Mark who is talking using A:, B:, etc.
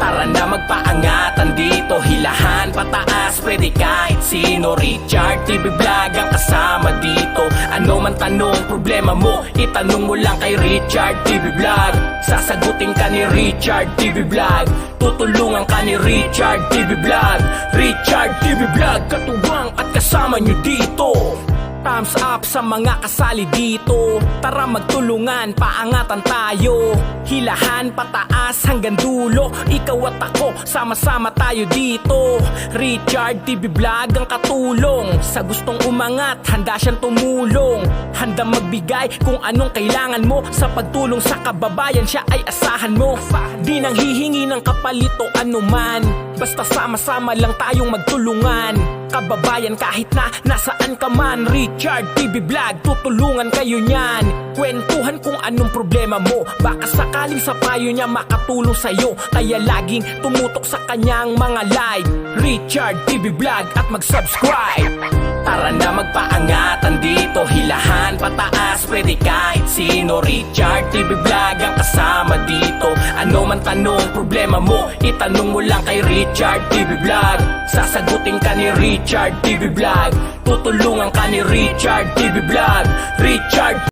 A: Tara na magpaangatan dito, hilahan pataas, pwede kahit sino. Richard TV Vlog ang kasama dito. Ano man tanong, problema mo, itanong mo lang kay Richard TV Vlog. Sasagutin ka ni Richard TV Vlog, tutulungan ka ni Richard TV Vlog. Richard TV Vlog, katuwang at kasama nyo dito. Thumbs up sa mga kasali dito. Tara magtulungan, paangatan tayo. Hilahan pataas hanggang dulo. Ikaw at ako, sama-sama tayo dito. Richard TV Vlog ang katulong. Sa gustong umangat, handa siyang tumulong. Handa magbigay kung anong kailangan mo. Sa pagtulong sa kababayan, siya ay asahan mo. Di nang hihingi ng kapalit o anuman. Basta sama-sama lang tayong magtulungan. Kababayan kahit na nasaan ka man, Richard TV Vlog, tutulungan kayo niyan. Kwentuhan kung anong problema mo, baka sakaling sa payo niya makatulong sa'yo. Kaya laging tumutok sa kanyang mga live, Richard TV Vlog, at mag-subscribe. Tara na magpaangatan dito, hilahan pataas, pwede kahit sino. Richard TV Vlog ang kasama dito. Ano man tanong, problema mo, itanong mo lang kay Richard TV Vlog. Sasagutin ka ni Richard TV Vlog, tutulungan ka ni Richard TV Vlog. Richard